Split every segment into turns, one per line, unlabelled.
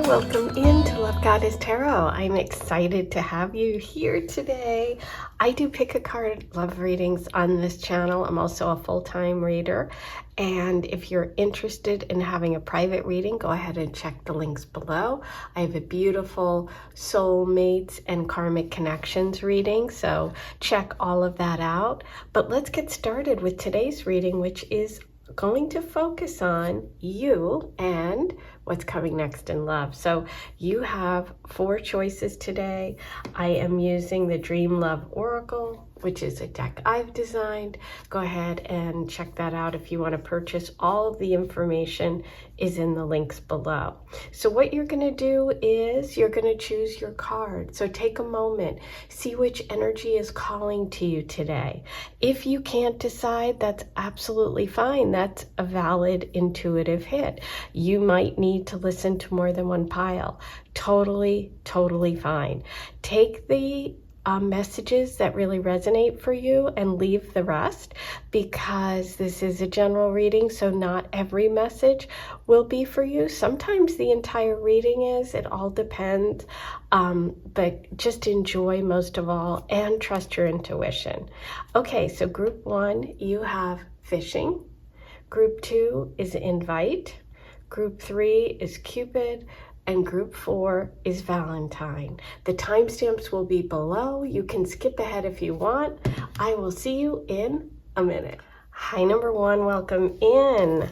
welcome into Love Goddess Tarot. I'm excited to have you here today. I do pick a card love readings on this channel. I'm also a full-time reader, and if you're interested in having a private reading, go ahead and check the links below. I have a beautiful soulmates and karmic connections reading, so check all of that out. But let's get started with today's reading, which is going to focus on you and what's coming next in love. So you have 4 choices today. I am using the Dream Love Oracle, which is a deck I've designed. Go ahead and check that out if you want to purchase. All of the information is in the links below. So what you're going to do is you're going to choose your card. So take a moment, see which energy is calling to you today. If you can't decide, that's absolutely fine. That's a valid intuitive hit. You might need to listen to more than one pile. Totally fine. Take the messages that really resonate for you and leave the rest, because this is a general reading, so not every message will be for you. Sometimes the entire reading is. It all depends, but just enjoy most of all and trust your intuition. Okay, so group 1, you have fishing. Group 2 is invite. Group 3 is Cupid. And group 4 is Valentine. The timestamps will be below. You can skip ahead if you want. I will see you in a minute. Hi, number 1, welcome in.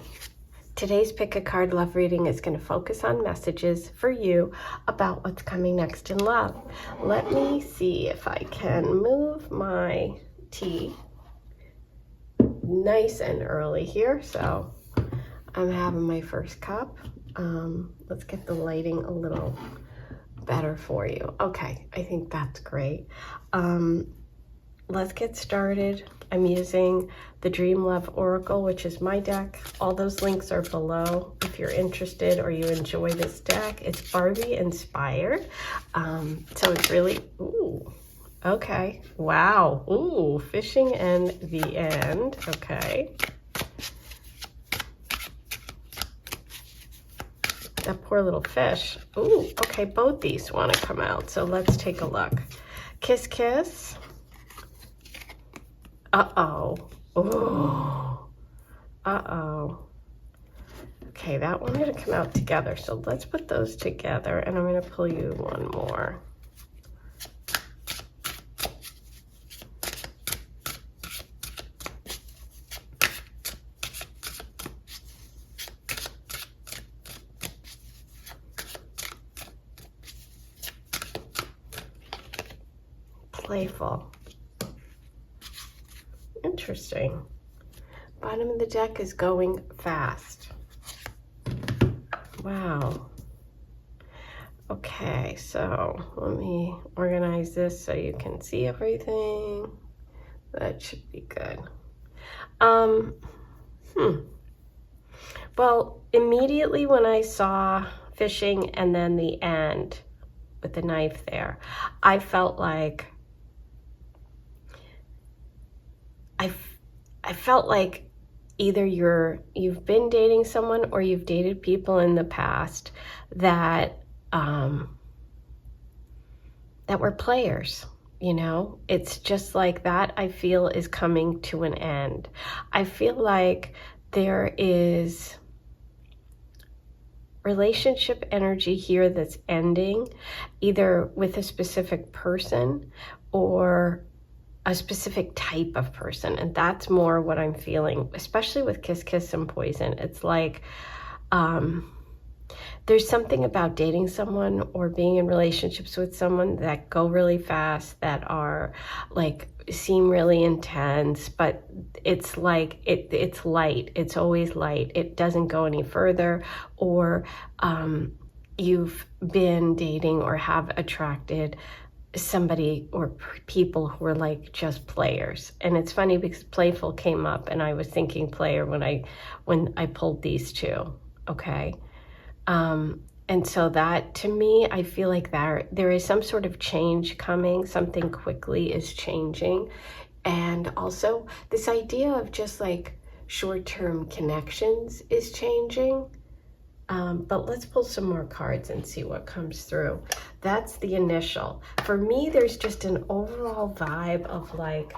Today's Pick a Card love reading is going to focus on messages for you about what's coming next in love. Let me see if I can move my tea nice and early here. So I'm having my first cup. Let's get the lighting a little better for you. Okay, I think that's great. Let's get started. I'm using the Dream Love Oracle, which is my deck. All those links are below if you're interested or you enjoy this deck. It's Barbie inspired. So it's really, ooh, okay, wow, ooh, fishing and the end, okay. That poor little fish. Ooh, okay, both these want to come out, so let's take a look. Kiss, kiss. Uh-oh. Ooh. Uh-oh. Okay, that one going to come out together, so let's put those together, and I'm going to pull you one more. Playful. Interesting. Bottom of the deck is going fast. Wow. Okay, so let me organize this so you can see everything. That should be good. Well, immediately when I saw fishing and then the end with the knife there, I felt like I felt like either you've been dating someone or you've dated people in the past that that were players, you know? It's just like that, I feel, is coming to an end. I feel like there is relationship energy here that's ending, either with a specific person or a specific type of person, and that's more what I'm feeling, especially with Kiss Kiss and Poison. It's like there's something about dating someone or being in relationships with someone that go really fast, that are like seem really intense, but it's like it's light. It's always light. It doesn't go any further, or you've been dating or have attracted somebody or people who are like just players. And it's funny because playful came up and I was thinking player when I pulled these two. Okay. And so that, to me, I feel like there is some sort of change coming. Something quickly is changing. And also this idea of just like short-term connections is changing. But let's pull some more cards and see what comes through. That's the initial. For me, there's just an overall vibe of like,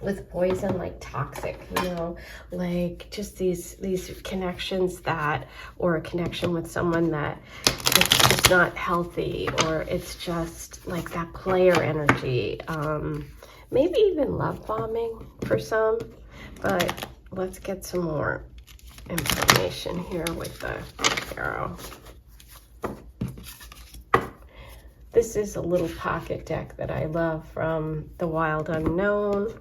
with poison, like toxic, you know, like just these connections that, or a connection with someone that it's just not healthy, or it's just like that player energy. Maybe even love bombing for some, but let's get some more information here with the tarot. This is a little pocket deck that I love from The Wild Unknown.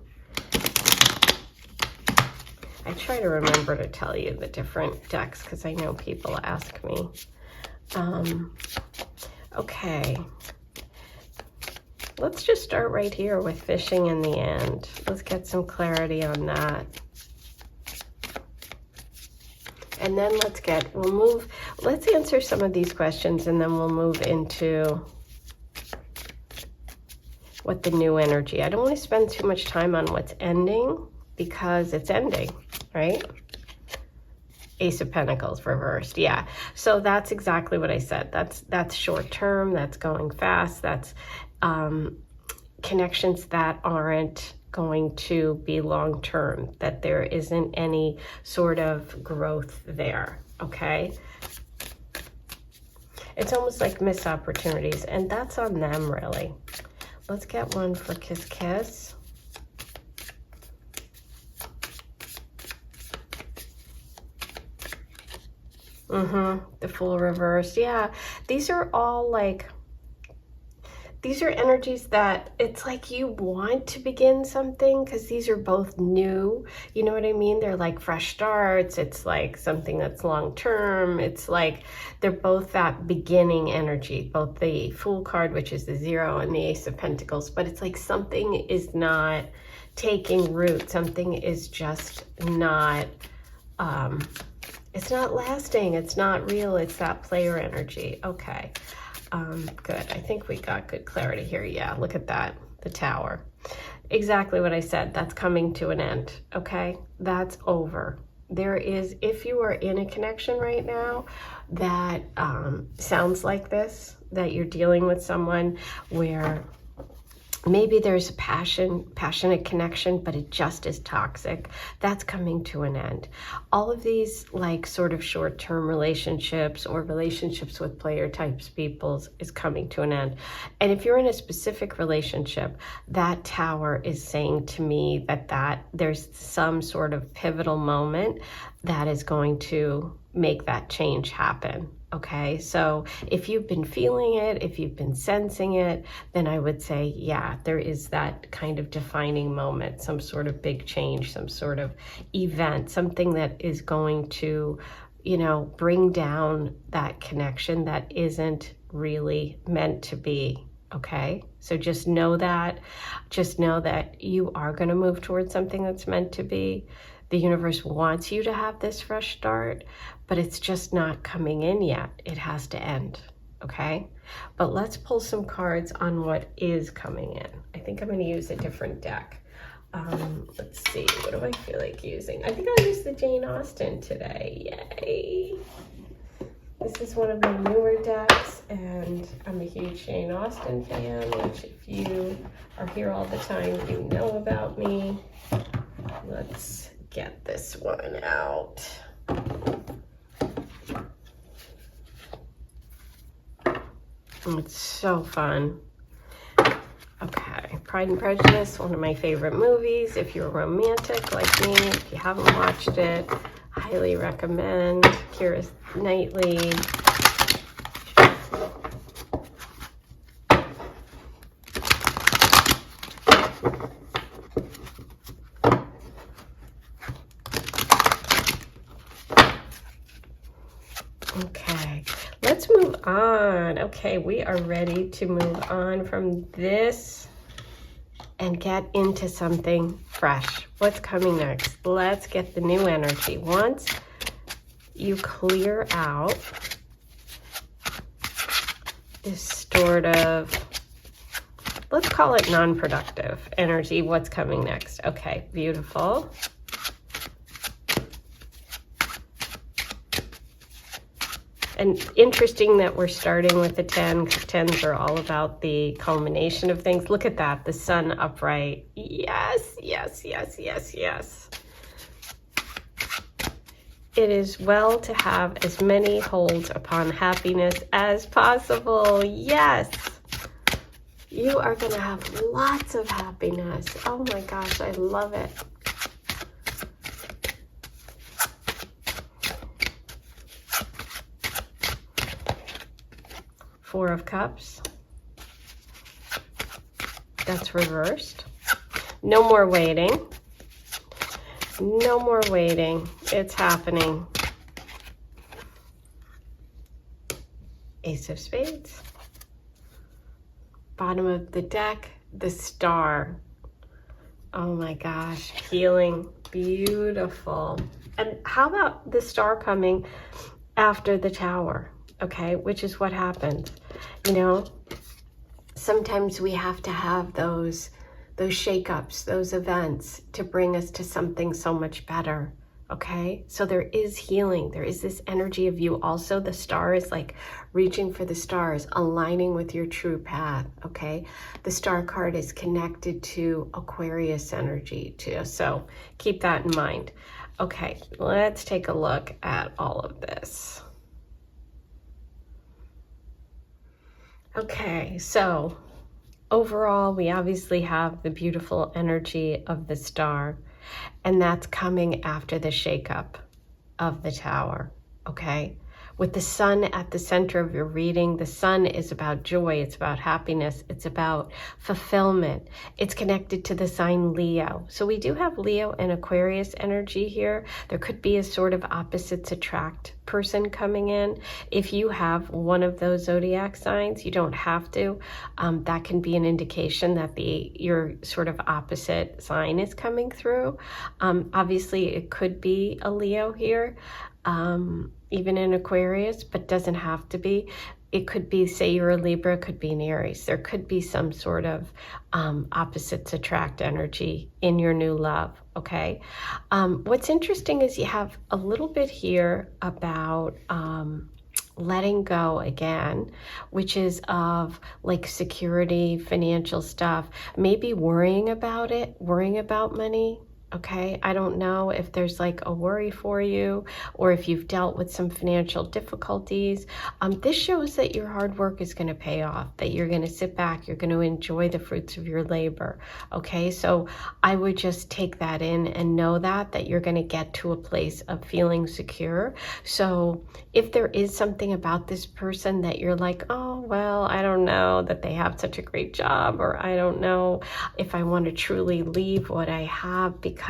I try to remember to tell you the different decks because I know people ask me. Okay. Let's just start right here with fishing in the end. Let's get some clarity on that. And then let's answer some of these questions, and then we'll move into what the new energy. I don't want to spend too much time on what's ending because it's ending, right? Ace of Pentacles reversed. Yeah. So that's exactly what I said. That's short term. That's going fast. That's connections that aren't going to be long term, that there isn't any sort of growth there. Okay. It's almost like missed opportunities, and that's on them, really. Let's get one for Kiss Kiss. The Fool reversed. Yeah, these are all like, these are energies that it's like you want to begin something because these are both new. You know what I mean? They're like fresh starts. It's like something that's long term. It's like they're both that beginning energy, both the Fool card, which is the 0, and the Ace of Pentacles. But it's like something is not taking root. Something is just not, it's not lasting. It's not real. It's that player energy. Okay. Good. I think we got good clarity here. Yeah, look at that. The Tower. Exactly what I said. That's coming to an end. Okay? That's over. There is, if you are in a connection right now that sounds like this, that you're dealing with someone where maybe there's a passionate connection, but it just is toxic, that's coming to an end. All of these like sort of short-term relationships or relationships with player types peoples is coming to an end. And if you're in a specific relationship, that Tower is saying to me that there's some sort of pivotal moment that is going to make that change happen. Okay, so if you've been feeling it, if you've been sensing it, then I would say, yeah, there is that kind of defining moment, some sort of big change, some sort of event, something that is going to, you know, bring down that connection that isn't really meant to be. Okay, so just know that you are going to move towards something that's meant to be. The universe wants you to have this fresh start, but it's just not coming in yet. It has to end, okay? But let's pull some cards on what is coming in. I think I'm going to use a different deck. Let's see, what do I feel like using? I think I'll use the Jane Austen today. Yay! This is one of my newer decks, and I'm a huge Jane Austen fan, which if you are here all the time, you know about me. Let's get this one out. It's so fun. Okay, Pride and Prejudice, one of my favorite movies. If you're romantic like me, if you haven't watched it, highly recommend. Keira Knightley. Okay, let's move on. Okay, we are ready to move on from this and get into something fresh. What's coming next? Let's get the new energy. Once you clear out this sort of, let's call it non-productive energy, what's coming next? Okay, beautiful. And interesting that we're starting with the 10, because 10s are all about the culmination of things. Look at that, the sun upright. Yes, yes, yes, yes, yes. It is well to have as many holds upon happiness as possible. Yes. You are going to have lots of happiness. Oh my gosh, I love it. Four of Cups. That's reversed. No more waiting. No more waiting. It's happening. Ace of Spades. Bottom of the deck, the Star. Oh my gosh, healing. Beautiful. And how about the Star coming after the Tower? Okay, which is what happens. You know, sometimes we have to have those shakeups, those events to bring us to something so much better. Okay, so there is healing. There is this energy of you. Also, the Star is like reaching for the stars, aligning with your true path. Okay, the Star card is connected to Aquarius energy too. So keep that in mind. Okay, let's take a look at all of this. Okay, so overall, we obviously have the beautiful energy of the Star, and that's coming after the shakeup of the Tower, okay? With the Sun at the center of your reading, the Sun is about joy, it's about happiness, it's about fulfillment. It's connected to the sign Leo. So we do have Leo and Aquarius energy here. There could be a sort of opposites attract person coming in. If you have one of those zodiac signs, you don't have to. That can be an indication that your sort of opposite sign is coming through. Obviously, it could be a Leo here. Even in Aquarius, but doesn't have to be. It could be, say you're a Libra, it could be an Aries. There could be some sort of opposites attract energy in your new love, okay? What's interesting is you have a little bit here about letting go again, which is of like security, financial stuff, maybe worrying about it, worrying about money. Okay, I don't know if there's like a worry for you or if you've dealt with some financial difficulties. This shows that your hard work is going to pay off, that you're going to sit back, you're going to enjoy the fruits of your labor. Okay, so I would just take that in and know that you're going to get to a place of feeling secure. So if there is something about this person that you're like, oh, well, I don't know that they have such a great job, or I don't know if I want to truly leave what I have because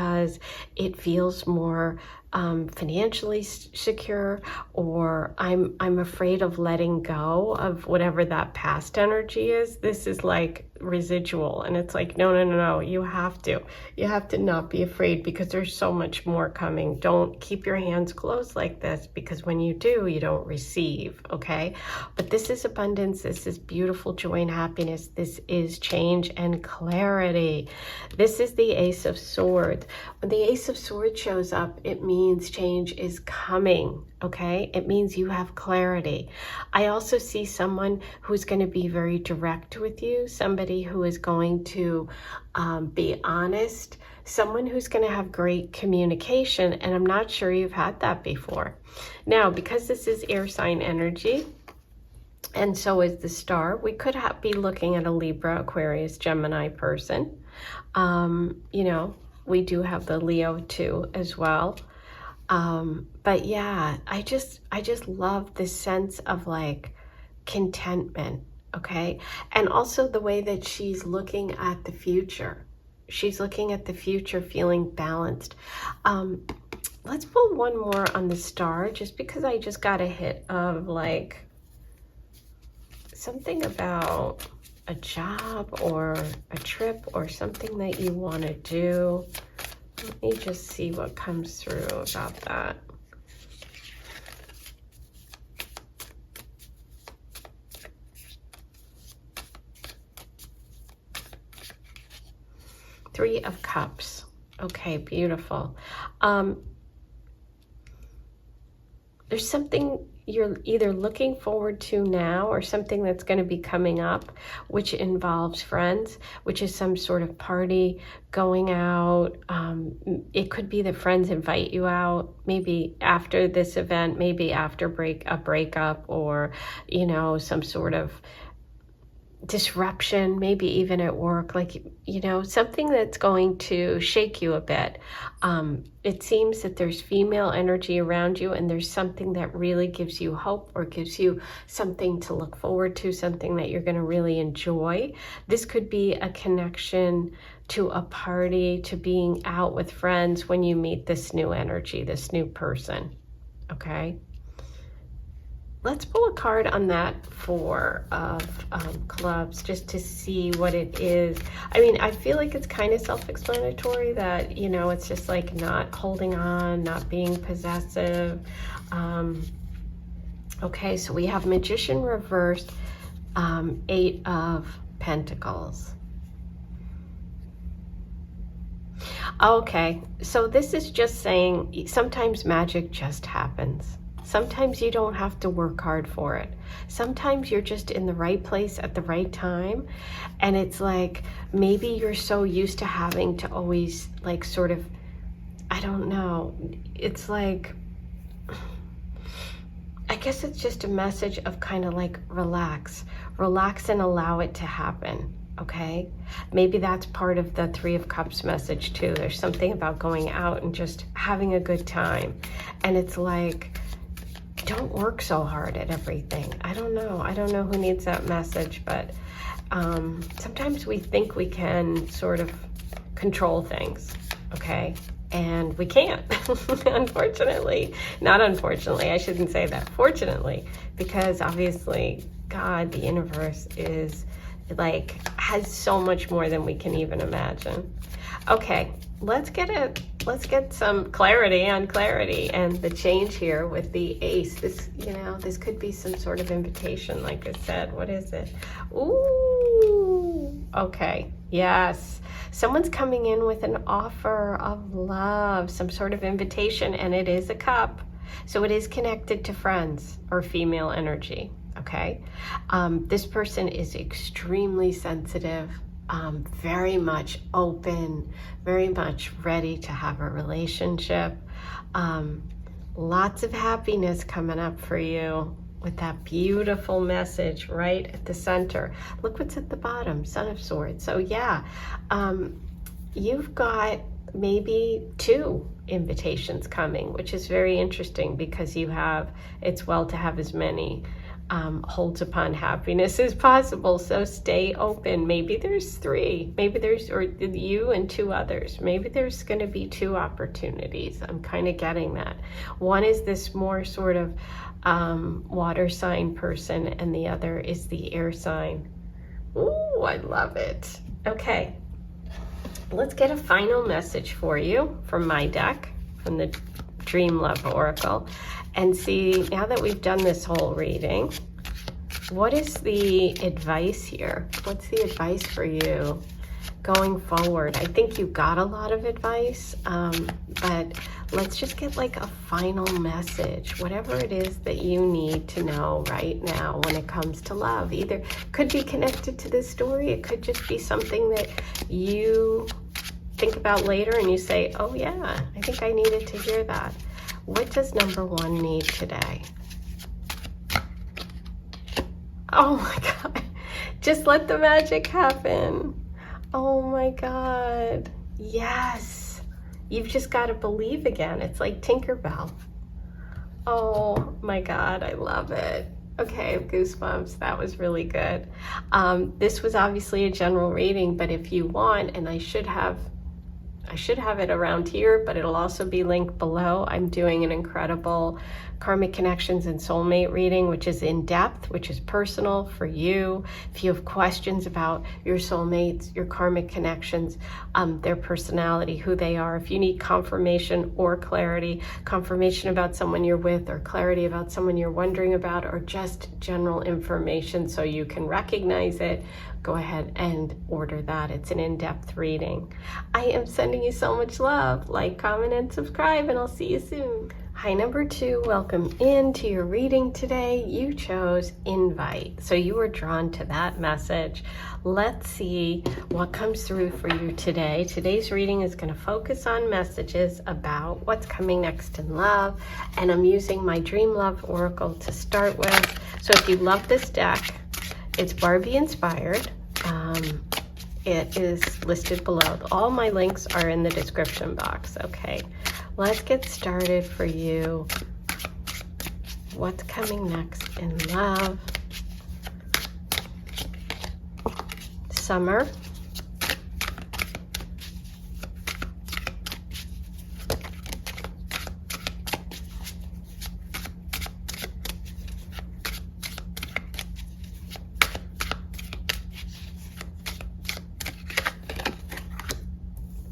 it feels more financially secure, or I'm afraid of letting go of whatever that past energy is. This is like residual, and it's like, no, you have to not be afraid, because there's so much more coming. Don't keep your hands closed like this, because when you do, you don't receive. Okay, but this is abundance, this is beautiful joy and happiness, this is change and clarity. This is the Ace of Swords. When the Ace of Swords shows up, it means change is coming. Okay, it means you have clarity. I also see someone who's going to be very direct with you, somebody who is going to be honest, someone who's going to have great communication, and I'm not sure you've had that before. Now, because this is air sign energy, and so is the Star, we could be looking at a Libra, Aquarius, Gemini person. You know, we do have the Leo too as well. But yeah, I just love this sense of like contentment, okay? And also the way that she's looking at the future. She's looking at the future feeling balanced. Let's pull one more on the Star, just because I just got a hit of like something about a job or a trip or something that you want to do. Let me just see what comes through about that. Three of Cups. Okay, beautiful. There's something you're either looking forward to now or something that's going to be coming up, which involves friends, which is some sort of party, going out. It could be that friends invite you out, maybe after this event, maybe after a breakup, or, you know, some sort of disruption, maybe even at work, like, you know, something that's going to shake you a bit. It seems that there's female energy around you, and there's something that really gives you hope or gives you something to look forward to, something that you're going to really enjoy. This could be a connection to a party, to being out with friends when you meet this new energy, this new person. Okay. Let's pull a card on that Four of Clubs just to see what it is. I mean, I feel like it's kind of self-explanatory that, you know, it's just like not holding on, not being possessive. Okay, so we have Magician reversed, Eight of Pentacles. Okay, so this is just saying sometimes magic just happens. Sometimes you don't have to work hard for it. Sometimes you're just in the right place at the right time. And it's like, maybe you're so used to having to always like sort of, I don't know. It's like, I guess it's just a message of kind of like relax and allow it to happen. Okay. Maybe that's part of the Three of Cups message too. There's something about going out and just having a good time. And it's like, don't work so hard at everything. I don't know who needs that message, but sometimes we think we can sort of control things, okay? And we can't, unfortunately. Not unfortunately, I shouldn't say that. Fortunately, because obviously God, the universe, is like, has so much more than we can even imagine. Okay, let's get some clarity on clarity and the change here with the Ace. This, you know, this could be some sort of invitation, like I said. What is it? Ooh, okay, yes. Someone's coming in with an offer of love, some sort of invitation, and it is a cup. So it is connected to friends or female energy, okay? This person is extremely sensitive, very much open, very much ready to have a relationship. Lots of happiness coming up for you with that beautiful message right at the center. Look what's at the bottom, Son of Swords. So yeah, you've got maybe 2 invitations coming, which is very interesting because you have, it's well to have as many holds upon happiness as possible. So stay open. Maybe there's 3, maybe there's, or you and 2 others. Maybe there's going to be 2 opportunities. I'm kind of getting that. One is this more sort of water sign person, and the other is the air sign. Ooh, I love it. Okay, let's get a final message for you from my deck, from the Dream Love Oracle, and see, now that we've done this whole reading, what is the advice here? What's the advice for you going forward? I think you got a lot of advice, but let's just get like a final message, whatever it is that you need to know right now when it comes to love. Either could be connected to this story, it could just be something that you think about later and you say, oh yeah, I think I needed to hear that. What does number 1 need today? Oh my God, just let the magic happen. Oh my God, yes. You've just got to believe again. It's like Tinkerbell. Oh my God, I love it. Okay, goosebumps. That was really good. This was obviously a general reading, but if you want, and I should have it around here, but it'll also be linked below. I'm doing an incredible Karmic Connections and Soulmate reading, which is in depth, which is personal for you. If you have questions about your soulmates, your karmic connections, their personality, who they are, if you need confirmation or clarity, confirmation about someone you're with, or clarity about someone you're wondering about, or just general information so you can recognize it, go ahead and order that. It's an in-depth reading. I am sending you so much love. Like, comment, and subscribe, and I'll see you soon. Hi, number 2, welcome into your reading today. You chose invite, so you were drawn to that message. Let's see what comes through for you today. Today's reading is going to focus on messages about what's coming next in love, and I'm using my Dream Love Oracle to start with. So if you love this deck, it's Barbie inspired. It is listed below. All my links are in the description box, okay? Let's get started for you. What's coming next in love? Summer.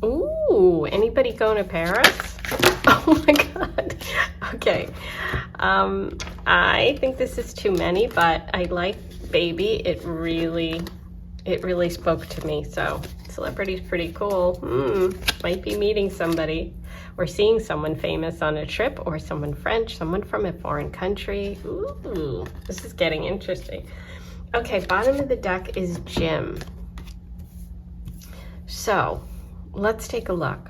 Ooh, anybody going to Paris? Oh my God. Okay. I think this is too many, but I like baby. It really spoke to me. So celebrity's pretty cool. Might be meeting somebody or seeing someone famous on a trip, or someone French, someone from a foreign country. Ooh, this is getting interesting. Okay, bottom of the deck is Jim. So let's take a look.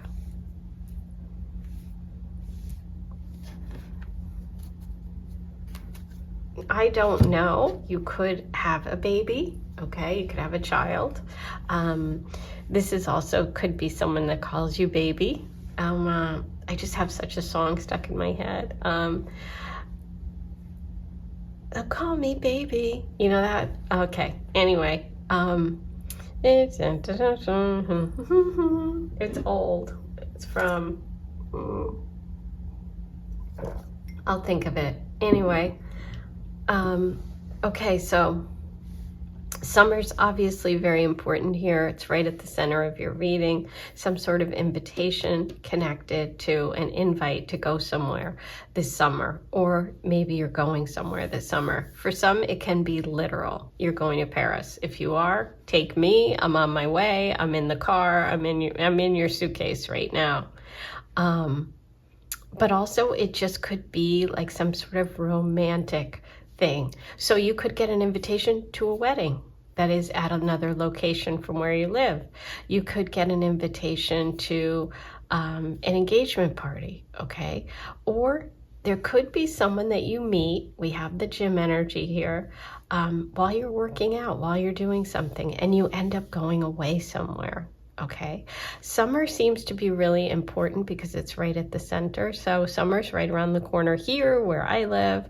I don't know. You could have a baby, okay? You could have a child. This is also could be someone that calls you baby. I just have such a song stuck in my head. They'll call me baby. You know that? Okay. Anyway, it's old. It's from. I'll think of it. Anyway. Okay, so summer's obviously very important here. It's right at the center of your reading. Some sort of invitation connected to an invite to go somewhere this summer, or maybe you're going somewhere this summer. For some, it can be literal. You're going to Paris. If you are, take me. I'm on my way. I'm in the car. I'm in your suitcase right now. But also, it just could be like some sort of romantic thing. So you could get an invitation to a wedding that is at another location from where you live. You could get an invitation to an engagement party, okay? Or there could be someone that you meet, we have the gym energy here, while you're working out, while you're doing something, and you end up going away somewhere. Okay, summer seems to be really important because it's right at the center. So summer's right around the corner here where I live.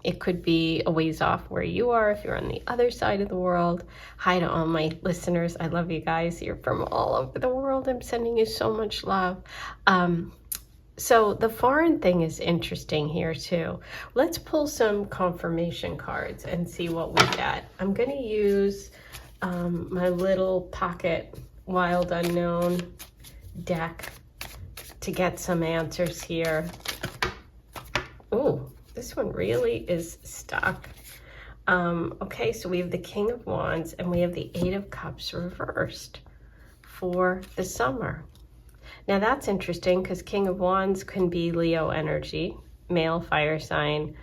It could be a ways off where you are if you're on the other side of the world. Hi to all my listeners. I love you guys. You're from all over the world. I'm sending you so much love. So the foreign thing is interesting here too. Let's pull some confirmation cards and see what we get. I'm going to use my little pocket Wild Unknown deck to get some answers here. Ooh, this one really is stuck. Okay, so we have the King of Wands and we have the Eight of Cups reversed for the summer. Now that's interesting because King of Wands can be Leo energy, male fire sign.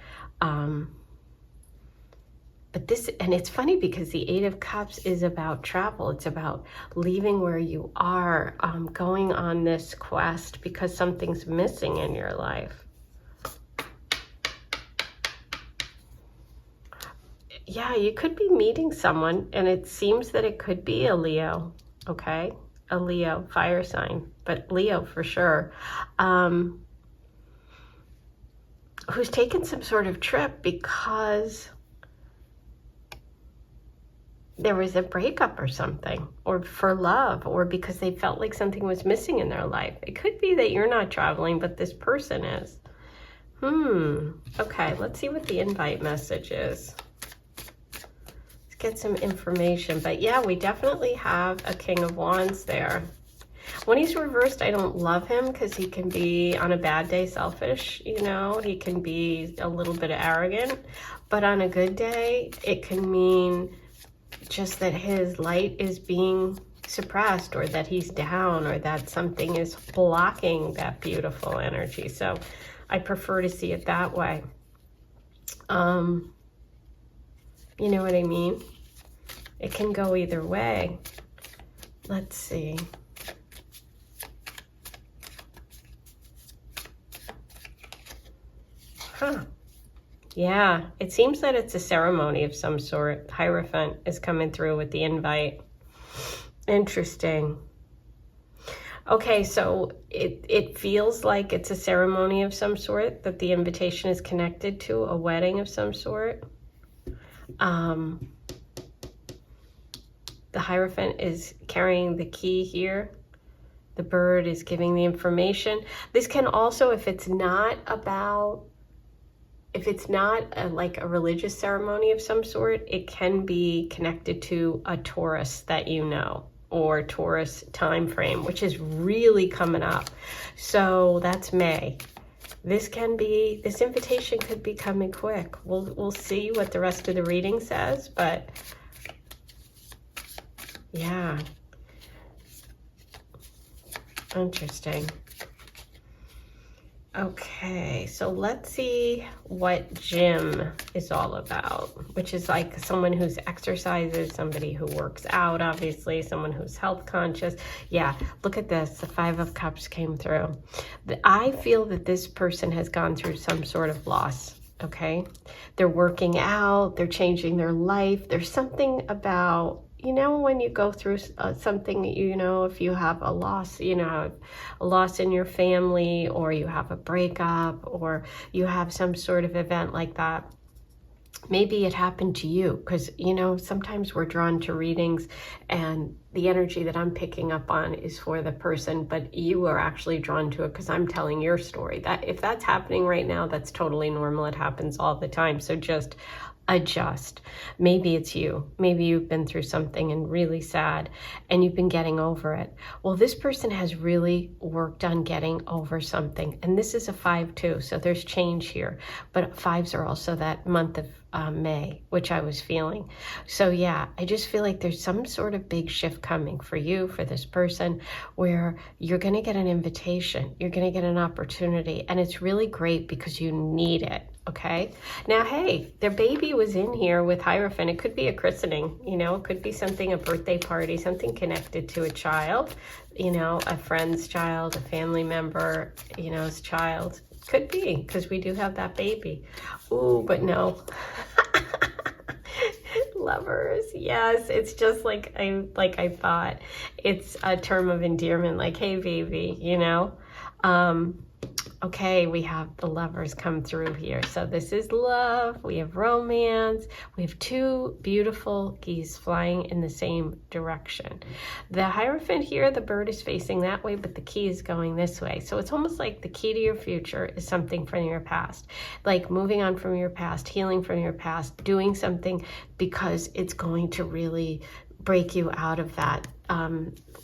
But this, and it's funny because the Eight of Cups is about travel. It's about leaving where you are, going on this quest because something's missing in your life. Yeah, you could be meeting someone, and it seems that it could be a Leo, okay? A Leo, fire sign, but Leo for sure. Who's taken some sort of trip because there was a breakup or something, or for love, or because they felt like something was missing in their life. It could be that you're not traveling, but this person is. Okay, let's see what the invite message is. Let's get some information. But yeah, we definitely have a King of Wands there. When he's reversed, I don't love him because he can be, on a bad day, selfish, you know. He can be a little bit arrogant. But on a good day, it can mean just that his light is being suppressed, or that he's down, or that something is blocking that beautiful energy. So I prefer to see it that way. You know what I mean? It can go either way. Let's see. Huh. Yeah, it seems that it's a ceremony of some sort. Hierophant is coming through with the invite. Interesting. Okay, so it feels like it's a ceremony of some sort, that the invitation is connected to a wedding of some sort. The Hierophant is carrying the key here. The bird is giving the information. This can also, if it's not like a religious ceremony of some sort, it can be connected to a Taurus that you know, or Taurus time frame, which is really coming up. So that's May. This invitation could be coming quick. We'll see what the rest of the reading says, but yeah. Interesting. Okay, so let's see what gym is all about, which is like someone who's exercises, somebody who works out, obviously, someone who's health conscious. Yeah, look at this. The Five of Cups came through. I feel that this person has gone through some sort of loss, okay? They're working out, they're changing their life. There's something about, you know, when you go through something, you know, if you have a loss, you know, a loss in your family, or you have a breakup, or you have some sort of event like that, maybe it happened to you, because, you know, sometimes we're drawn to readings and the energy that I'm picking up on is for the person, but you are actually drawn to it because I'm telling your story. That if that's happening right now, that's totally normal. It happens all the time. So just adjust. Maybe it's you. Maybe you've been through something and really sad and you've been getting over it. Well, this person has really worked on getting over something. And this is a 5 too. So there's change here. But 5s are also that month of May, which I was feeling. So yeah, I just feel like there's some sort of big shift coming for you, for this person, where you're going to get an invitation. You're going to get an opportunity. And it's really great because you need it. Okay. Now, hey, their baby was in here with Hierophant. It could be a christening, you know, it could be something, a birthday party, something connected to a child, you know, a friend's child, a family member, you know's child. Could be, because we do have that baby. Ooh, but no. Lovers, yes, it's just like I thought. It's a term of endearment, like, hey, baby, you know. Okay, we have the Lovers come through here. So this is love, we have romance, we have 2 beautiful geese flying in the same direction. The Hierophant here, the bird is facing that way, but the key is going this way. So it's almost like the key to your future is something from your past, like moving on from your past, healing from your past, doing something because it's going to really break you out of that.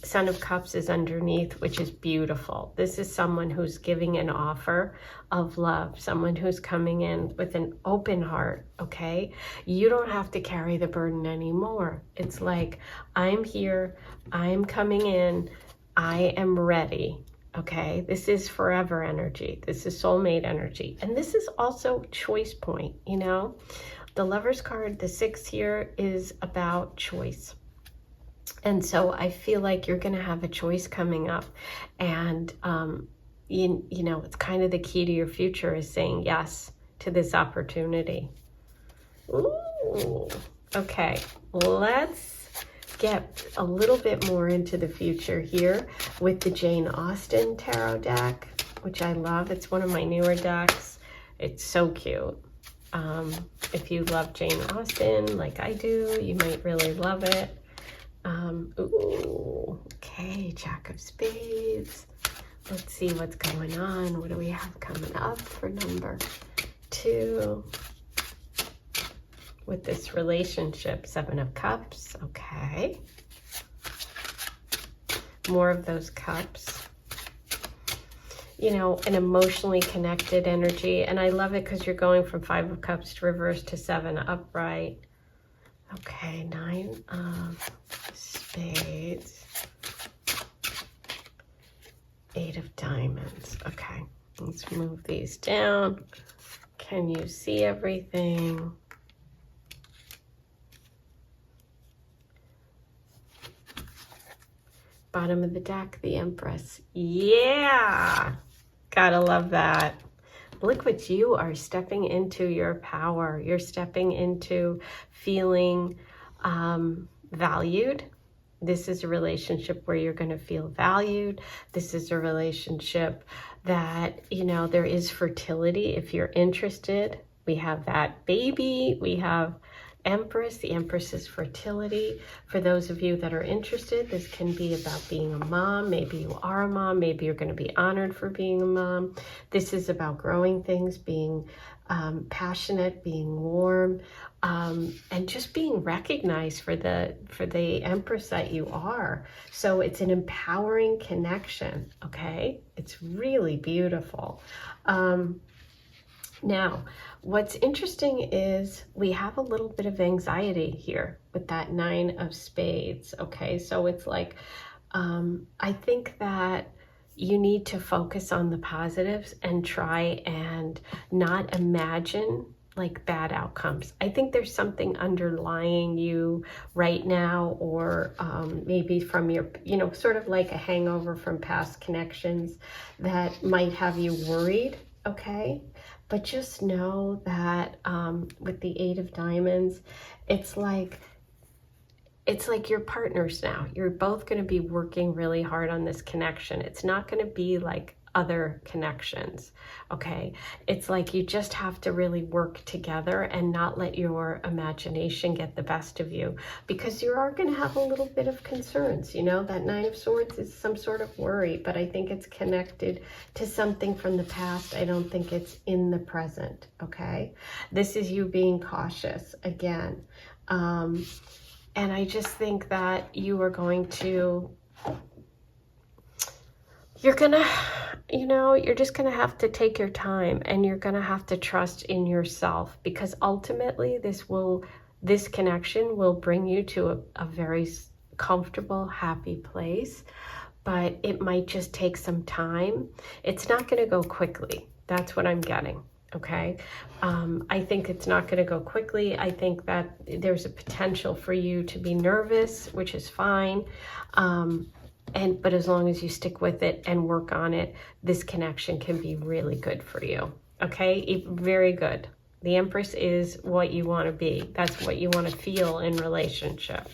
Son of Cups is underneath, which is beautiful. This is someone who's giving an offer of love, someone who's coming in with an open heart, okay? You don't have to carry the burden anymore. It's like, I'm here, I'm coming in, I am ready, okay? This is forever energy. This is soulmate energy. And this is also choice point, you know? The Lovers card, the 6 here, is about choice. And so I feel like you're going to have a choice coming up. And, you know, it's kind of the key to your future is saying yes to this opportunity. Ooh, okay, let's get a little bit more into the future here with the Jane Austen tarot deck, which I love. It's one of my newer decks. It's so cute. If you love Jane Austen like I do, you might really love it. Ooh, okay, Jack of Spades. Let's see what's going on. What do we have coming up for number 2 with this relationship? 7 of Cups. Okay. More of those cups. You know, an emotionally connected energy. And I love it because you're going from 5 of Cups to reverse to 7 upright. Okay, 9 of Spades. 8 of Diamonds. Okay, Let's move these down. Can you see everything? Bottom of the deck, the Empress. Yeah, gotta love that. Look what you are stepping into, your power. You're stepping into feeling valued. This is a relationship where you're going to feel valued. This is a relationship that, you know, there is fertility if you're interested. We have that baby. We have Empress. The Empress is fertility. For those of you that are interested, this can be about being a mom. Maybe you are a mom. Maybe you're going to be honored for being a mom. This is about growing things, being passionate, being warm, and just being recognized for the Empress that you are. So it's an empowering connection, okay? It's really beautiful. Now, what's interesting is we have a little bit of anxiety here with that 9 of spades, okay? So it's like, I think that you need to focus on the positives and try and not imagine like bad outcomes. I think there's something underlying you right now, or maybe from your, you know, sort of like a hangover from past connections that might have you worried, okay? But just know that with the 8 of Diamonds, it's like you're partners now. You're both going to be working really hard on this connection. It's not going to be like other connections, okay? It's like you just have to really work together and not let your imagination get the best of you, because you are going to have a little bit of concerns. You know, that 9 of Swords is some sort of worry, but I think it's connected to something from the past. I don't think it's in the present, okay? This is you being cautious again. And I just think that you are going to, you're gonna, you know, you're just gonna have to take your time, and you're gonna have to trust in yourself, because ultimately this connection will bring you to a very comfortable, happy place, but it might just take some time. It's not gonna go quickly. That's what I'm getting. Okay. I think it's not going to go quickly. I think that there's a potential for you to be nervous, which is fine. But as long as you stick with it and work on it, this connection can be really good for you. Okay. Very good. The Empress is what you want to be. That's what you want to feel in relationship.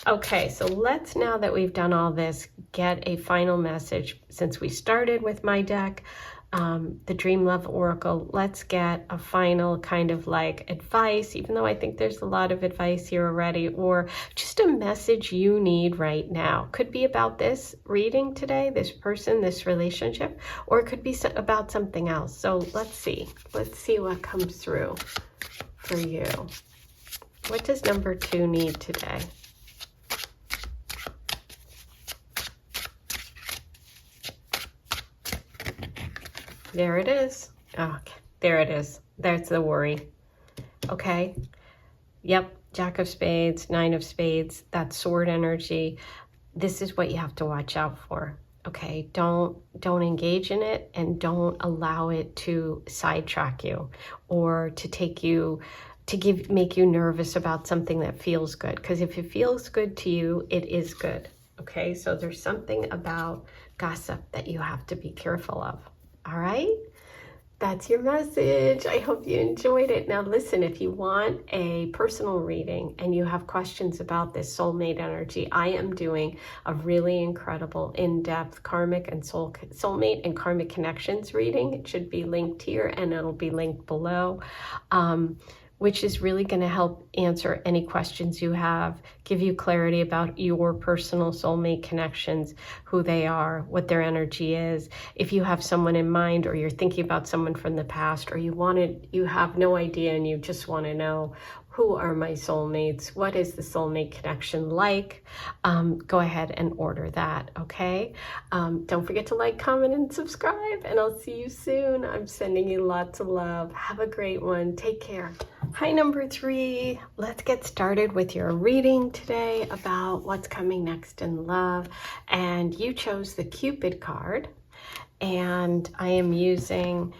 Okay, so let's, now that we've done all this, get a final message. Since we started with my deck, the Dream Love Oracle, let's get a final kind of like advice, even though I think there's a lot of advice here already, or just a message you need right now. Could be about this reading today, this person, this relationship, or it could be about something else. So let's see what comes through for you. What does number 2 need today? There it is. Oh, there it is. That's the worry. Okay. Yep. Jack of Spades, 9 of Spades, that sword energy. This is what you have to watch out for. Okay. Don't engage in it, and don't allow it to sidetrack you, or to take you, to make you nervous about something that feels good. Because if it feels good to you, it is good. Okay. So there's something about gossip that you have to be careful of. All right, that's your message. I hope you enjoyed it. Now listen, if you want a personal reading and you have questions about this soulmate energy, I am doing a really incredible in-depth karmic and soulmate and karmic connections reading. It should be linked here, and it'll be linked below. Which is really going to help answer any questions you have, give you clarity about your personal soulmate connections, who they are, what their energy is. If you have someone in mind, or you're thinking about someone from the past, or you have no idea and you just want to know, who are my soulmates? What is the soulmate connection like? Go ahead and order that, okay? Don't forget to like, comment, and subscribe, and I'll see you soon. I'm sending you lots of love. Have a great one. Take care. Hi, number 3. Let's get started with your reading today about what's coming next in love. And you chose the Cupid card. and I am using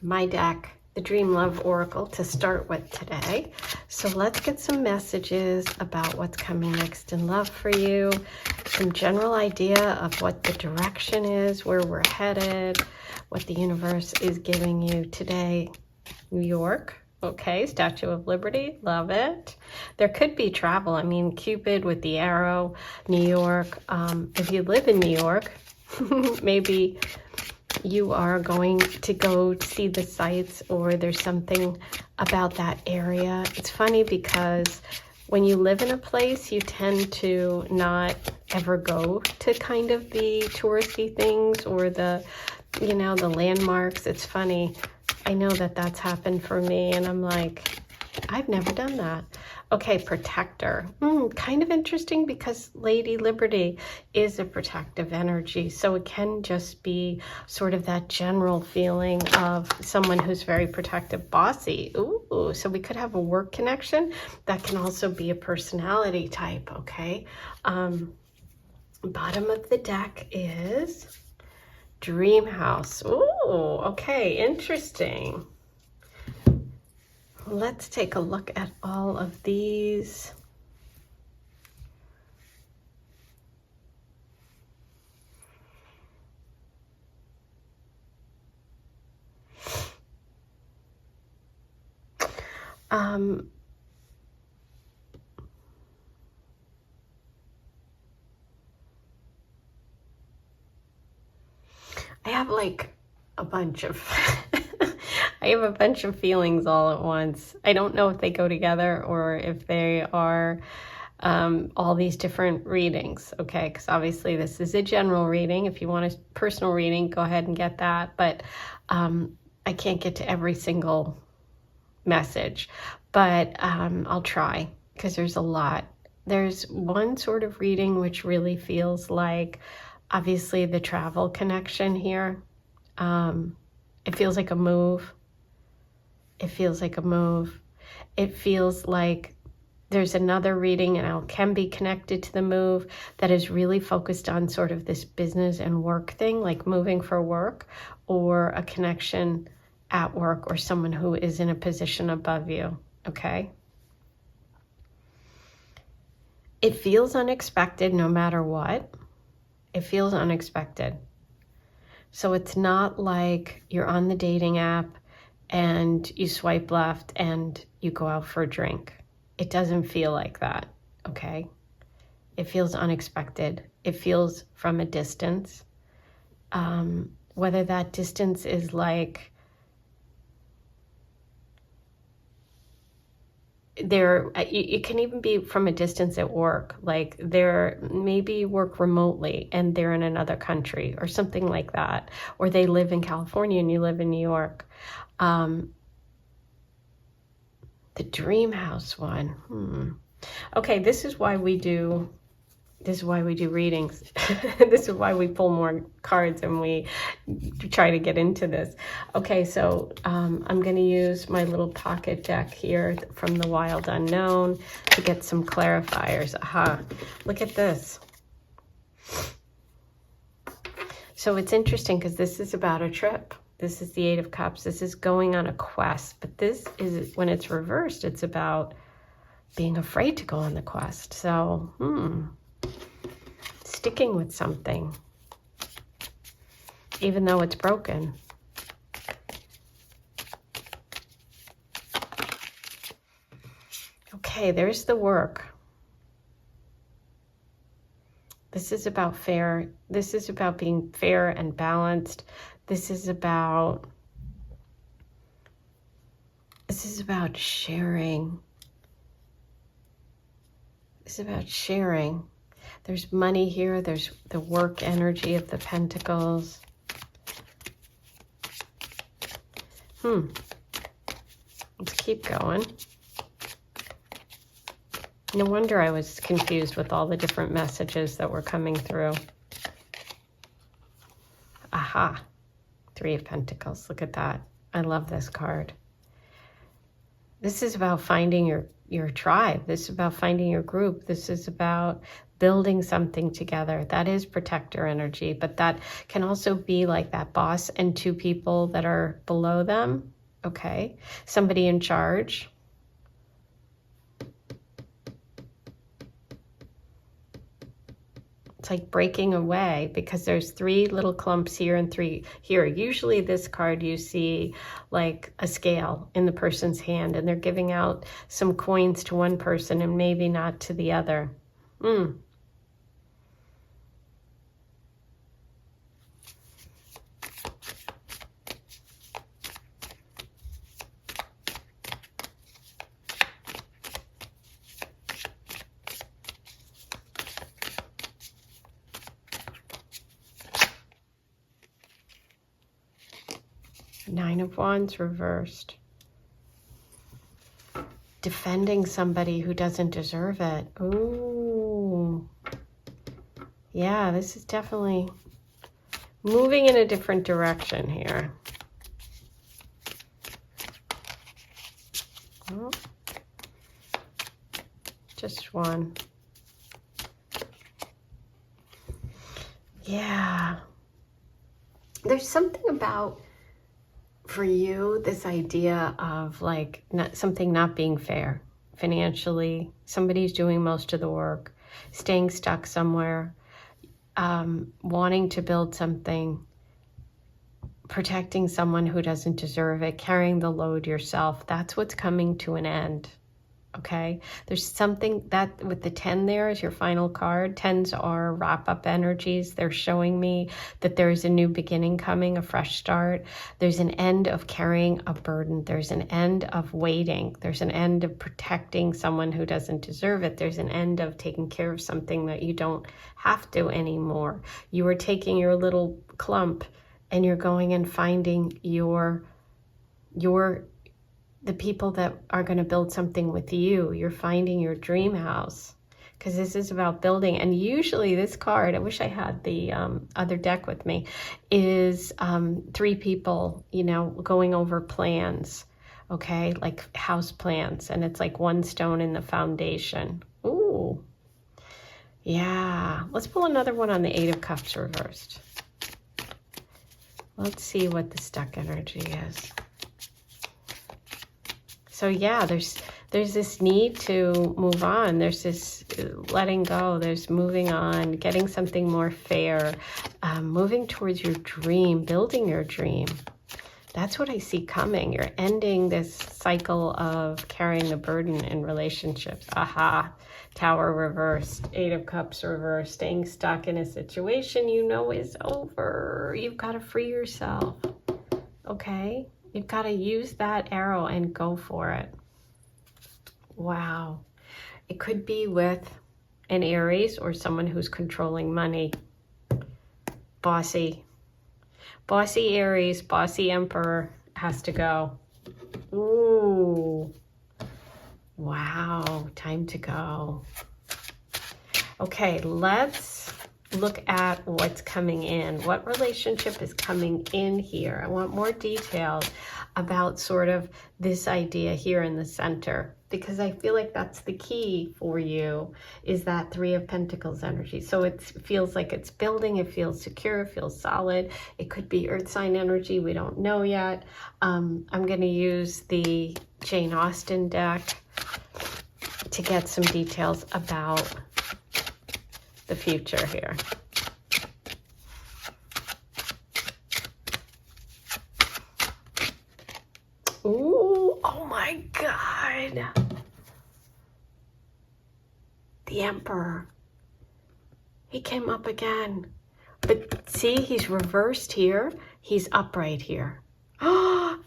my deck, the Dream Love Oracle, to start with today. So let's get some messages about what's coming next in love for you, some general idea of what the direction is, where we're headed, what the universe is giving you today. New York, okay, Statue of Liberty, love it. There could be travel. I mean, Cupid with the arrow, New York. If you live in New York, maybe you are going to go see the sights, or there's something about that area. It's funny because when you live in a place, you tend to not ever go to kind of the touristy things or the, you know, the landmarks. It's funny. I know that that's happened for me, and I'm like, I've never done that. Okay, protector. Kind of interesting because Lady Liberty is a protective energy. So it can just be sort of that general feeling of someone who's very protective, bossy. Ooh, so we could have a work connection. That can also be a personality type, okay? Bottom of the deck is Dream House. Ooh, okay, interesting. Let's take a look at all of these. I have like a bunch of I have a bunch of feelings all at once. I don't know if they go together or if they are all these different readings, okay? Because obviously this is a general reading. If you want a personal reading, go ahead and get that. But I can't get to every single message, but I'll try because there's a lot. There's one sort of reading which really feels like, obviously, the travel connection here. It feels like a move. It feels like a move. It feels like there's another reading, and it can be connected to the move, that is really focused on sort of this business and work thing, like moving for work, or a connection at work, or someone who is in a position above you, okay? It feels unexpected no matter what. It feels unexpected. So it's not like you're on the dating app and you swipe left and you go out for a drink. It doesn't feel like that, okay? It feels unexpected. It feels from a distance. Whether that distance is like it can even be from a distance at work, like they're maybe work remotely and they're in another country or something like that, or they live in California and you live in New York. The Dream House one. Okay, this is why we do readings. This is why we pull more cards and we try to get into this. Okay, so I'm going to use my little pocket deck here from the Wild Unknown to get some clarifiers. Aha, look at this. So it's interesting because this is about a trip. This is the Eight of Cups. This is going on a quest. But this is, when it's reversed, it's about being afraid to go on the quest. So, sticking with something, even though it's broken. Okay, there's the work. This is about fair. This is about being fair and balanced. This is about sharing. This is about sharing. There's money here. There's the work energy of the Pentacles. Let's keep going. No wonder I was confused with all the different messages that were coming through. Aha. Three of Pentacles. Look at that. I love this card. This is about finding your tribe. This is about finding your group. This is about building something together. That is protector energy, but that can also be like that boss and two people that are below them. Okay, somebody in charge. It's like breaking away because there's 3 little clumps here and 3 here. Usually this card you see like a scale in the person's hand, and they're giving out some coins to one person and maybe not to the other. 9 of Wands reversed. Defending somebody who doesn't deserve it. Ooh. Yeah, this is definitely moving in a different direction here. Oh. Just one. Yeah. There's something about, for you, this idea of like something not being fair financially. Somebody's doing most of the work, staying stuck somewhere, wanting to build something, protecting someone who doesn't deserve it, carrying the load yourself. That's what's coming to an end. Okay, there's something that with the 10 there is your final card. 10s are wrap-up energies. They're showing me that there's a new beginning coming, a fresh start. There's an end of carrying a burden. There's an end of waiting. There's an end of protecting someone who doesn't deserve it. There's an end of taking care of something that you don't have to anymore. You are taking your little clump and you're going and finding the people that are going to build something with you. You're finding your dream house, because this is about building. And usually this card, I wish I had the other deck with me, is 3 people, you know, going over plans, okay, like house plans. And it's like one stone in the foundation. Ooh. Yeah. Let's pull another one on the 8 of Cups reversed. Let's see what the stuck energy is. So yeah, there's this need to move on. There's this letting go. There's moving on, getting something more fair, moving towards your dream, building your dream. That's what I see coming. You're ending this cycle of carrying the burden in relationships. Aha, Tower reversed, 8 of Cups reversed, staying stuck in a situation you know is over. You've got to free yourself, okay? You've got to use that arrow and go for it. Wow. It could be with an Aries or someone who's controlling money. Bossy. Bossy Aries, bossy Emperor has to go. Ooh. Wow. Time to go. Okay, let's look at what's coming in. What relationship is coming in here? I want more details about sort of this idea here in the center, because I feel like that's the key for you, is that 3 of Pentacles energy. So it feels like it's building, it feels secure, it feels solid. It could be earth sign energy, we don't know yet. I'm going to use the Jane Austen deck to get some details about the future here. Ooh, oh my God. The Emperor. He came up again. But see, he's reversed here. He's upright here.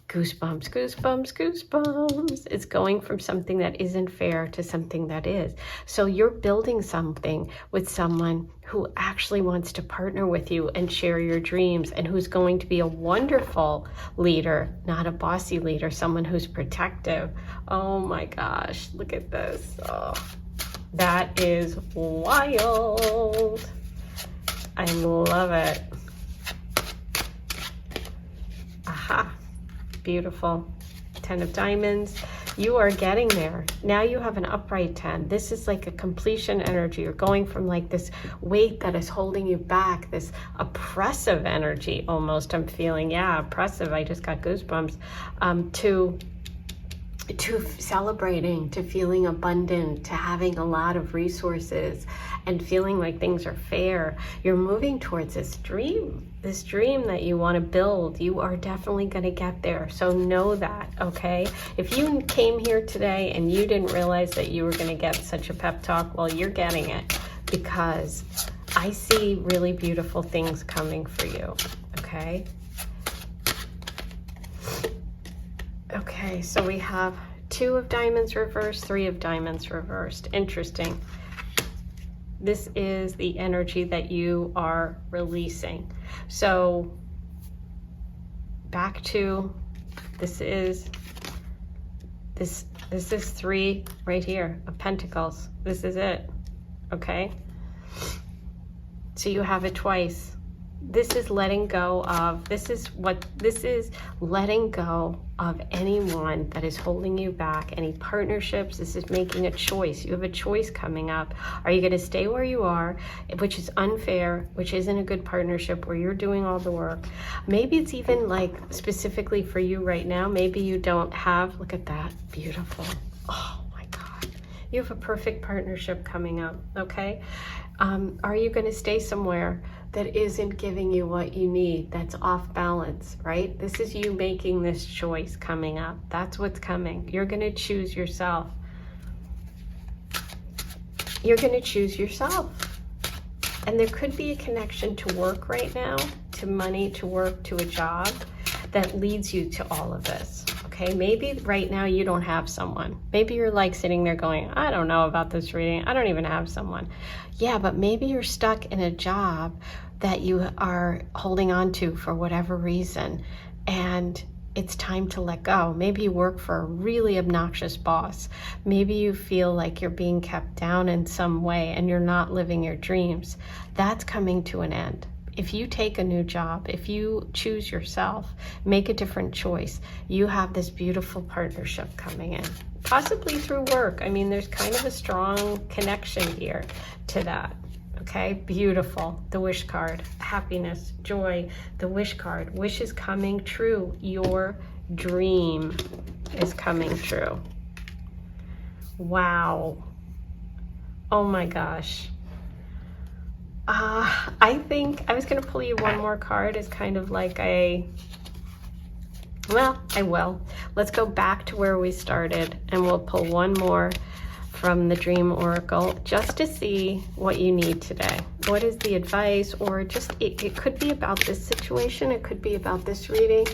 Goosebumps, goosebumps, goosebumps. It's going from something that isn't fair to something that is. So you're building something with someone who actually wants to partner with you and share your dreams, and who's going to be a wonderful leader, not a bossy leader, someone who's protective. Oh my gosh, look at this. Oh, that is wild. I love it. Aha. Beautiful. 10 10 of diamonds. You are getting there. Now you have an upright 10. This is like a completion energy. You're going from like this weight that is holding you back, this oppressive energy almost, I'm feeling. Yeah, oppressive. I just got goosebumps. To celebrating, to feeling abundant, to having a lot of resources and feeling like things are fair. You're moving towards this dream that you want to build. You are definitely going to get there. So know that, okay? If you came here today and you didn't realize that you were going to get such a pep talk, well, you're getting it, because I see really beautiful things coming for you, okay? Okay, so we have 2 of diamonds reversed, 3 of diamonds reversed. Interesting. This is the energy that you are releasing. So back to, this is 3 right here of Pentacles. This is it, okay? So you have it twice. This is letting go of, this is letting go of anyone that is holding you back, any partnerships. This is making a choice. You have a choice coming up. Are you going to stay where you are, which is unfair, which isn't a good partnership where you're doing all the work? Maybe it's even like specifically for you right now. Maybe you don't have, look at that, beautiful. Oh my God. You have a perfect partnership coming up, okay? Are you going to stay somewhere that isn't giving you what you need, that's off balance, right? This is you making this choice coming up. That's what's coming. You're going to choose yourself. You're going to choose yourself. And there could be a connection to work right now, to money, to work, to a job that leads you to all of this. Okay, maybe right now you don't have someone. Maybe you're like sitting there going, I don't know about this reading. I don't even have someone. Yeah, but maybe you're stuck in a job that you are holding on to for whatever reason, and it's time to let go. Maybe you work for a really obnoxious boss. Maybe you feel like you're being kept down in some way and you're not living your dreams. That's coming to an end. If you take a new job, if you choose yourself, make a different choice, you have this beautiful partnership coming in, possibly through work. I mean, there's kind of a strong connection here to that. Okay, beautiful. The wish card, happiness, joy, the wish card. Wish is coming true. Your dream is coming true. Wow. Oh my gosh. I think I was going to pull you one more card as kind of like a, well, I will. Let's go back to where we started and we'll pull one more from the Dream Oracle just to see what you need today. What is the advice? Or just, it could be about this situation, it could be about this reading,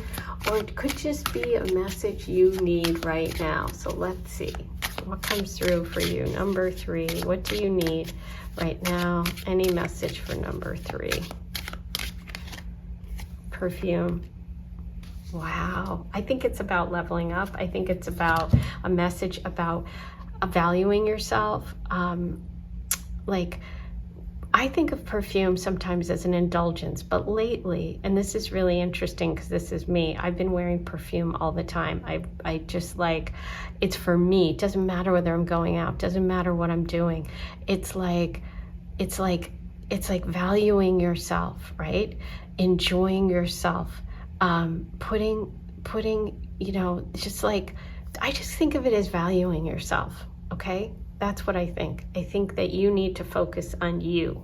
or it could just be a message you need right now. So let's see what comes through for you. Number 3, what do you need right now? Any message for number 3? Perfume. Wow. I think it's about leveling up. I think it's about a message about valuing yourself. Like, I think of perfume sometimes as an indulgence, but lately, and this is really interesting because this is me, I've been wearing perfume all the time. I just like, it's for me. It doesn't matter whether I'm going out, doesn't matter what I'm doing. It's like valuing yourself, right? Enjoying yourself, putting, you know, just like, I just think of it as valuing yourself, okay? That's what I think. I think that you need to focus on you.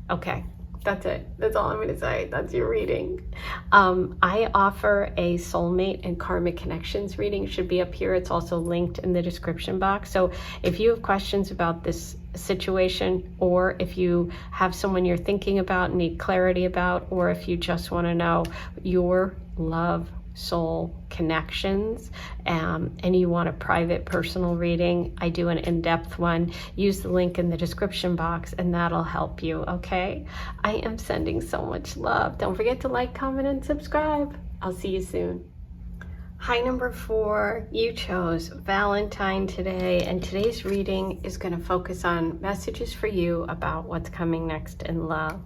Okay, that's it. That's all I'm going to say. That's your reading. I offer a soulmate and karmic connections reading. It should be up here. It's also linked in the description box. So if you have questions about this situation, or if you have someone you're thinking about, need clarity about, or if you just want to know your love soul connections, and you want a private personal reading, I do an in-depth one. Use the link in the description box and that'll help you, okay? I am sending so much love. Don't forget to like, comment, and subscribe. I'll see you soon. Hi, number 4, you chose Valentine today, and today's reading is going to focus on messages for you about what's coming next in love.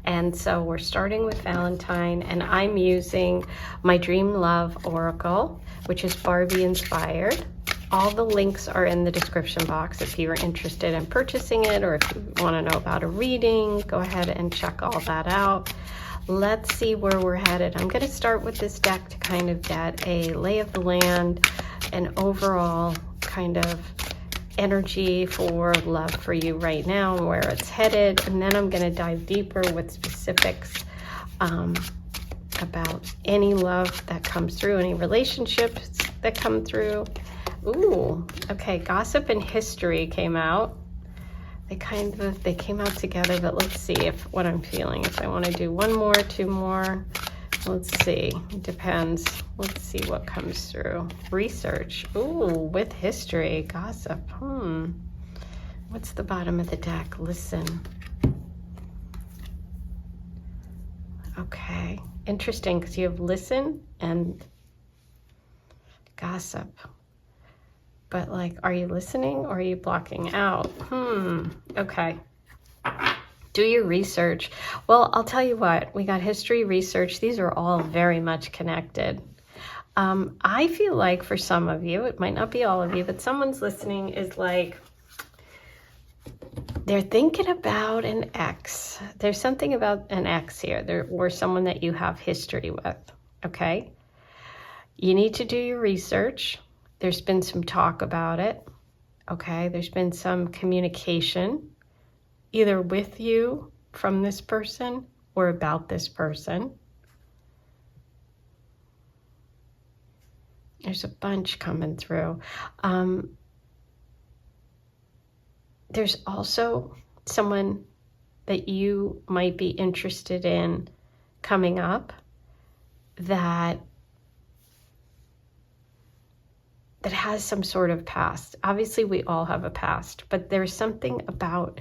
And so we're starting with Valentine, and I'm using my Dream Love Oracle, which is Barbie inspired. All the links are in the description box if you're interested in purchasing it, or if you want to know about a reading, go ahead and check all that out. Let's see where we're headed. I'm going to start with this deck to kind of get a lay of the land, an overall kind of energy for love for you right now and where it's headed. And then I'm going to dive deeper with specifics about any love that comes through, any relationships that come through. Ooh, okay, gossip and history came out. They came out together, but let's see what I'm feeling. If I want to do one more, 2 more, let's see. It depends. Let's see what comes through. Research. Ooh, with history, gossip. What's the bottom of the deck? Listen. Okay, interesting, because you have listen and gossip. But like, are you listening or are you blocking out? Okay. Do your research. Well, I'll tell you what, we got history, research. These are all very much connected. I feel like for some of you, it might not be all of you, but someone's listening is like, they're thinking about an ex. There's something about an ex here, or someone that you have history with, okay? You need to do your research. There's been some talk about it, okay? There's been some communication, either with you from this person or about this person. There's a bunch coming through. There's also someone that you might be interested in coming up that has some sort of past. Obviously, we all have a past, but there's something about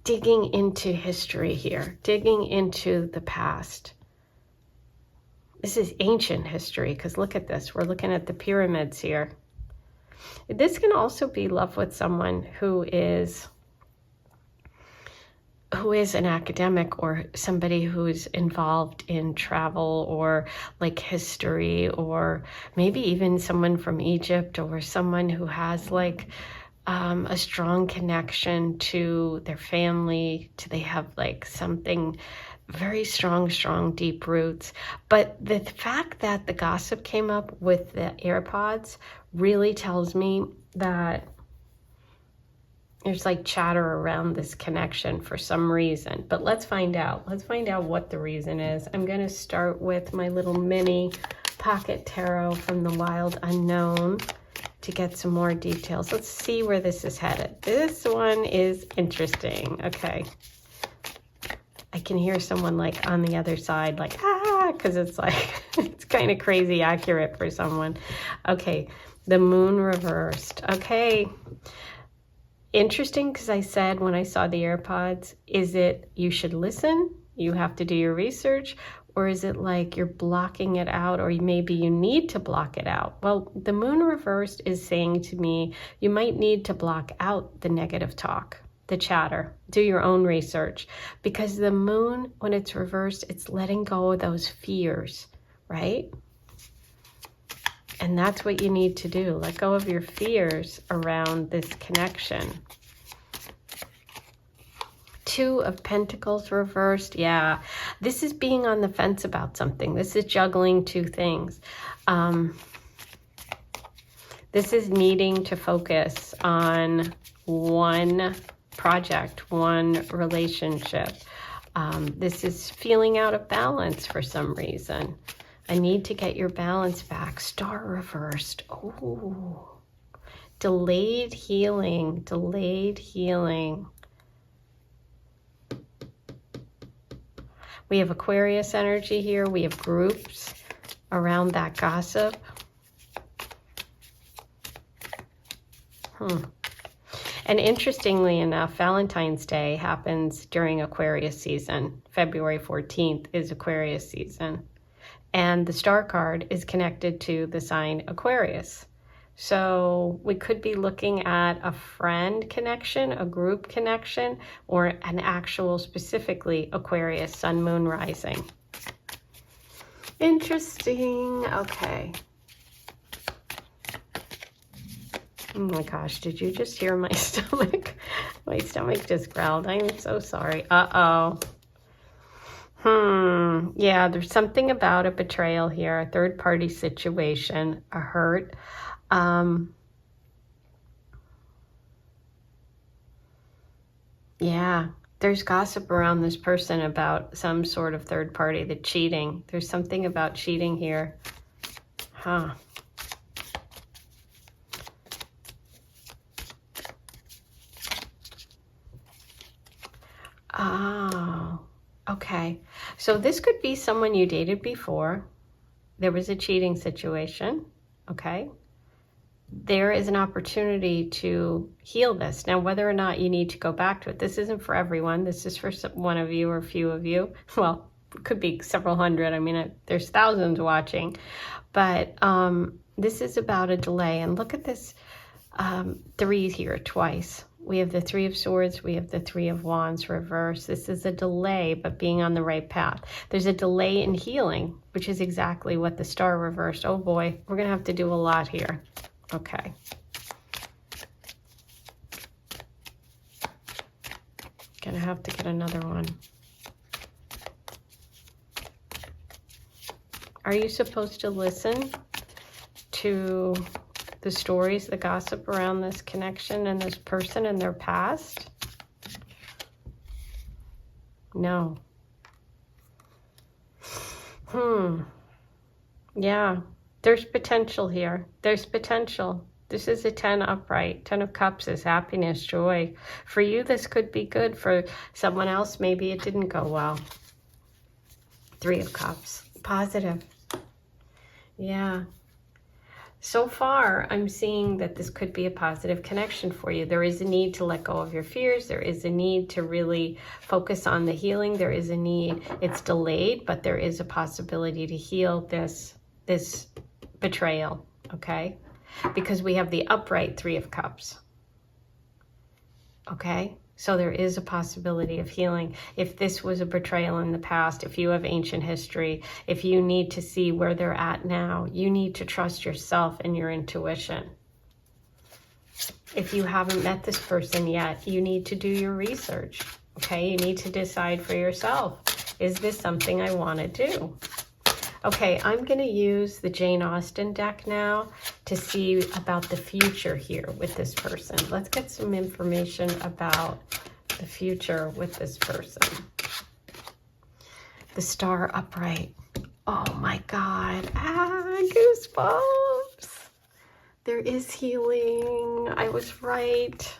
digging into history here, digging into the past. This is ancient history, because look at this. We're looking at the pyramids here. This can also be love with someone who is an academic, or somebody who's involved in travel or like history, or maybe even someone from Egypt, or someone who has like a strong connection to their family, they have like something very strong, deep roots. But the fact that the gossip came up with the AirPods really tells me that there's like chatter around this connection for some reason. But let's find out. Let's find out what the reason is. I'm going to start with my little mini pocket tarot from the Wild Unknown to get some more details. Let's see where this is headed. This one is interesting. Okay. I can hear someone like on the other side, like, because it's like, it's kind of crazy accurate for someone. Okay. The moon reversed. Okay. Interesting, because I said when I saw the AirPods, is it you should listen, you have to do your research, or is it like you're blocking it out, or maybe you need to block it out? Well, the moon reversed is saying to me, you might need to block out the negative talk, the chatter, do your own research, because the moon, when it's reversed, it's letting go of those fears, right? And that's what you need to do. Let go of your fears around this connection. 2 of Pentacles reversed. Yeah, this is being on the fence about something. This is juggling 2 things. This is needing to focus on one project, one relationship. This is feeling out of balance for some reason. I need to get your balance back. Star reversed. Oh, delayed healing, delayed healing. We have Aquarius energy here. We have groups around that gossip. And interestingly enough, Valentine's Day happens during Aquarius season. February 14th is Aquarius season. and the star card is connected to the sign Aquarius. So we could be looking at a friend connection, a group connection, or an actual specifically Aquarius sun, moon, rising. Interesting. Okay. Oh my gosh, did you just hear my stomach? My stomach just growled. I'm so sorry. Uh-oh. Yeah, there's something about a betrayal here, a third-party situation, a hurt. Yeah, there's gossip around this person about some sort of third party, the cheating. There's something about cheating here. Huh. Oh, okay. So this could be someone you dated before. There was a cheating situation, okay? There is an opportunity to heal this. Now, whether or not you need to go back to it, this isn't for everyone. This is for one of you or a few of you. Well, it could be several hundred. I mean, there's thousands watching. But this is about a delay. And look at this 3 here twice. We have the 3 of Swords. We have the 3 of Wands reversed. This is a delay, but being on the right path. There's a delay in healing, which is exactly what the Star reversed. Oh boy, we're going to have to do a lot here. Okay. Gonna have to get another one. Are you supposed to listen to the stories, the gossip around this connection and this person and their past? No. Yeah, there's potential here. There's potential. This is a 10 upright. 10 of Cups is happiness, joy. For you, this could be good. For someone else, maybe it didn't go well. 3 of Cups, positive. Yeah. So far, I'm seeing that this could be a positive connection for you. There is a need to let go of your fears. There is a need to really focus on the healing. There is a need. It's delayed, but there is a possibility to heal this betrayal, okay? Because we have the upright 3 of Cups, okay? So there is a possibility of healing. If this was a betrayal in the past, if you have ancient history, if you need to see where they're at now, you need to trust yourself and your intuition. If you haven't met this person yet, you need to do your research, okay? You need to decide for yourself, is this something I want to do? Okay, I'm going to use the Jane Austen deck now to see about the future here with this person. Let's get some information about the future with this person. The Star upright. Oh my God. Goosebumps. There is healing. I was right.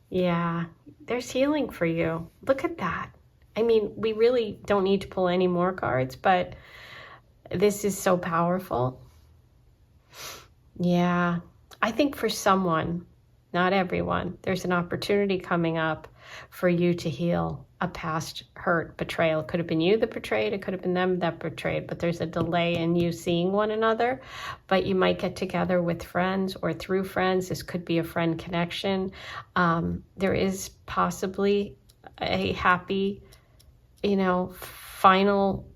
Yeah, there's healing for you. Look at that. I mean, we really don't need to pull any more cards, but this is so powerful. Yeah, I think for someone, not everyone, there's an opportunity coming up for you to heal a past hurt, betrayal. It could have been you that betrayed, it could have been them that betrayed, but there's a delay in you seeing one another. But you might get together with friends or through friends. This could be a friend connection. There is possibly a happy, final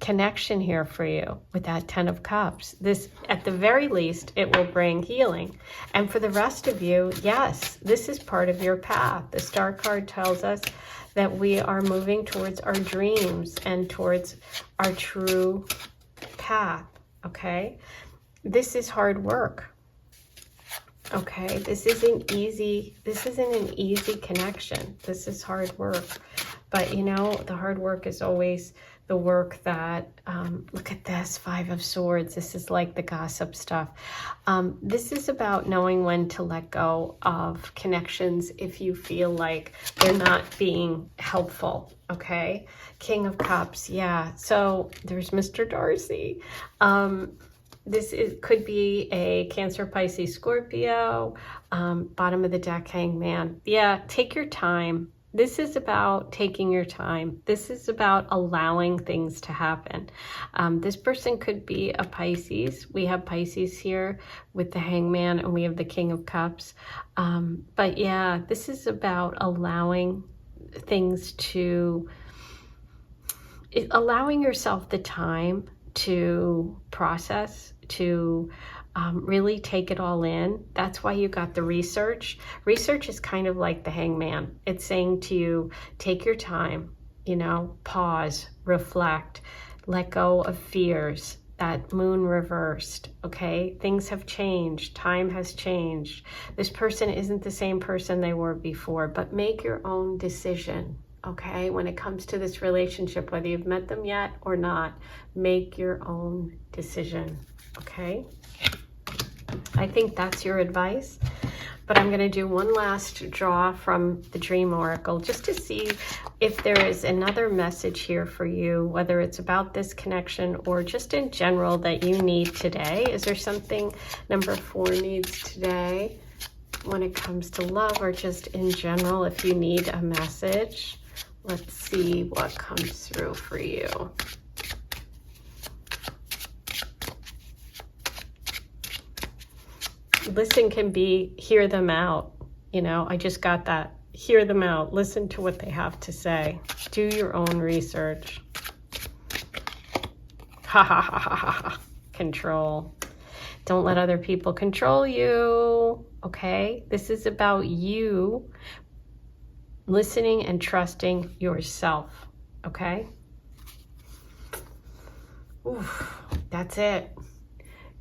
connection here for you with that 10 of Cups. This, at the very least, it will bring healing. And for the rest of you, yes, this is part of your path. The Star card tells us that we are moving towards our dreams and towards our true path, okay? This is hard work. Okay, this isn't an easy connection. This is hard work. But the hard work is always the work that, look at this, 5 of Swords. This is like the gossip stuff. This is about knowing when to let go of connections if you feel like they're not being helpful, okay? King of Cups, yeah. So there's Mr. Darcy. Could be a Cancer, Pisces, Scorpio. Bottom of the deck, Hangman. Yeah, take your time. This is about taking your time. This is about allowing things to happen. This person could be a Pisces. We have Pisces here with the Hangman, and we have the King of Cups. But yeah, this is about allowing things to, allowing yourself the time to process, to really take it all in. That's why you got the research. Research is kind of like the Hangman. It's saying to you, take your time, you know, pause, reflect, let go of fears. That moon reversed, okay? Things have changed. Time has changed. This person isn't the same person they were before, but make your own decision, okay? When it comes to this relationship, whether you've met them yet or not, make your own decision, okay? I think that's your advice, but I'm going to do one last draw from the Dream Oracle just to see if there is another message here for you, whether it's about this connection or just in general that you need today. Is there something number 4 needs today when it comes to love, or just in general if you need a message? Let's see what comes through for you. Listen can be hear them out. You know, I just got that. Hear them out. Listen to what they have to say. Do your own research. Ha ha ha ha ha ha. Control. Don't let other people control you. Okay? This is about you listening and trusting yourself. Okay? Oof, that's it.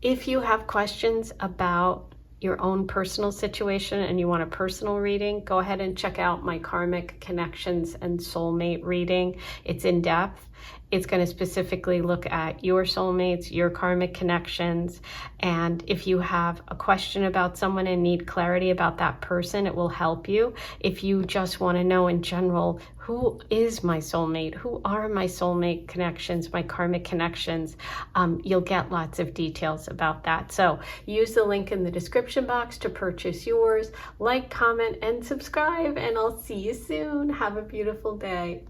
If you have questions about your own personal situation and you want a personal reading, go ahead and check out my Karmic Connections and Soulmate reading. It's in depth. It's going to specifically look at your soulmates, your karmic connections. And if you have a question about someone and need clarity about that person, it will help you. If you just want to know in general, who is my soulmate? Who are my soulmate connections, my karmic connections? You'll get lots of details about that. So use the link in the description box to purchase yours. Like, comment, and subscribe, and I'll see you soon. Have a beautiful day.